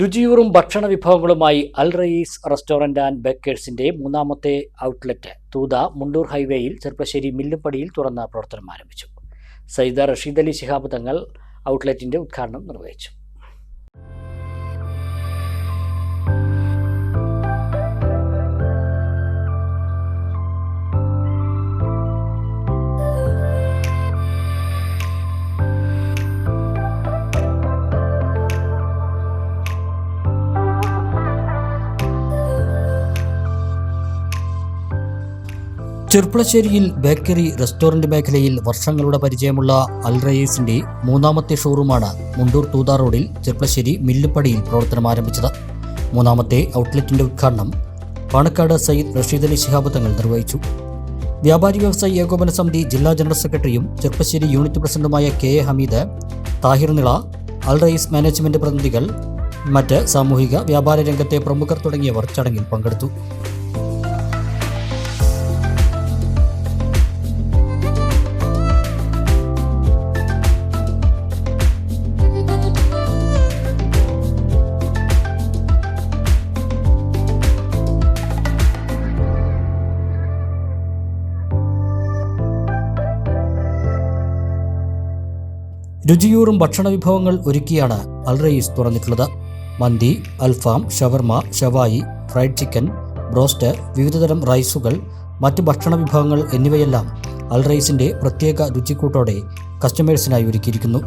രുചിയൂറും ഭക്ഷണ വിഭവങ്ങളുമായി അൽ Raees restaurant and ബേക്കേഴ്സിന്റെ മൂന്നാമത്തെ outlet Thootha Mundur ഹൈവേയിൽ ചെർപ്പശ്ശേരി മില്ലുംപടിയിൽ തുറന്ന പ്രവർത്തനം ആരംഭിച്ചു. സയ്യിദ് റഷീദ് അലി ശിഹാബ് തങ്ങൾ ഔട്ട്ലെറ്റിന്റെ ഉദ്ഘാടനം നിർവഹിച്ചു. ചെർപ്പശ്ശേരിയിൽ ബേക്കറി റെസ്റ്റോറന്റ് മേഖലയിൽ വർഷങ്ങളുടെ പരിചയമുള്ള അൽ റയീസിന്റെ മൂന്നാമത്തെ ഷോറൂമാണ് മുണ്ടൂർ തൂത റോഡിൽ ചെർപ്പശ്ശേരി മില്ലുംപടിയിൽ പ്രവർത്തനം ആരംഭിച്ചത്. മൂന്നാമത്തെ ഔട്ട്ലെറ്റിന്റെ ഉദ്ഘാടനം പാണക്കാട് സയ്യിദ് റഷീദ് അലി ശിഹാബ് തങ്ങൾ നിർവഹിച്ചു. വ്യാപാരി വ്യവസായി ഏകോപന സമിതി ജില്ലാ ജനറൽ സെക്രട്ടറിയും ചെർപ്പശ്ശേരി യൂണിറ്റ് പ്രസിഡന്റുമായ K A Hameed, Thahir Nila, Al Rayees management പ്രതിനിധികൾ, മറ്റ് സാമൂഹിക വ്യാപാര രംഗത്തെ പ്രമുഖർ തുടങ്ങിയവർ ചടങ്ങിൽ പങ്കെടുത്തു. രുചിയൂറും ഭക്ഷണ വിഭവങ്ങൾ ഒരുക്കിയാണ് അൽ റയീസ് തുറന്നിട്ടുള്ളത്. മന്തി, അൽഫാം, ഷവർമ, ഷവായി, ഫ്രൈഡ് ചിക്കൻ, ബ്രോസ്റ്റ്, വിവിധതരം റൈസുകൾ, മറ്റ് ഭക്ഷണ വിഭവങ്ങൾ എന്നിവയെല്ലാം അൽ റയീസിന്റെ പ്രത്യേക രുചിക്കൂട്ടോടെ കസ്റ്റമേഴ്സിനായി ഒരുക്കിയിരിക്കുന്നു.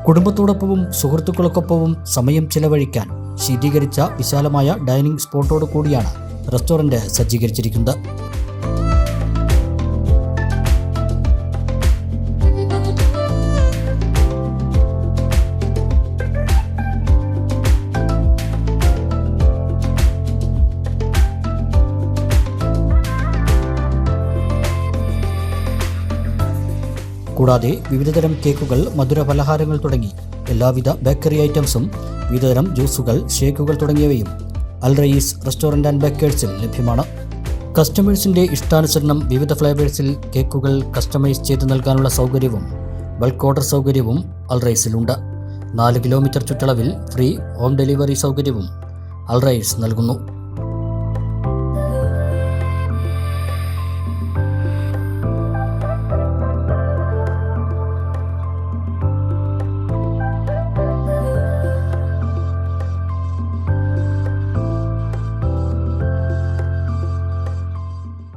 കുടുംബത്തോടൊപ്പവും സുഹൃത്തുക്കൾക്കൊപ്പവും സമയം ചിലവഴിക്കാൻ ശീതീകരിച്ച വിശാലമായ ഡൈനിങ് സ്പോട്ടോട് കൂടിയാണ് റെസ്റ്റോറന്റ് സജ്ജീകരിച്ചിരിക്കുന്നത്. കൂടാതെ വിവിധതരം കേക്കുകൾ, മധുര പലഹാരങ്ങൾ തുടങ്ങി എല്ലാവിധ ബേക്കറി ഐറ്റംസും, വിവിധതരം ജ്യൂസുകൾ, ഷേക്കുകൾ തുടങ്ങിയവയും അൽ റയീസ് റെസ്റ്റോറന്റ് ആൻഡ് ബേക്കേഴ്സിൽ ലഭ്യമാണ്. കസ്റ്റമേഴ്സിന്റെ ഇഷ്ടാനുസരണം വിവിധ ഫ്ലേവേഴ്സിൽ കേക്കുകൾ കസ്റ്റമൈസ് ചെയ്ത് നൽകാനുള്ള സൗകര്യവും ബൾക്ക് ഓർഡർ സൗകര്യവും അൽ റയീസിലുണ്ട്. 4 കിലോമീറ്റർ ചുറ്റളവിൽ ഫ്രീ ഹോം ഡെലിവറി സൗകര്യവും അൽ റയീസ് നൽകുന്നു.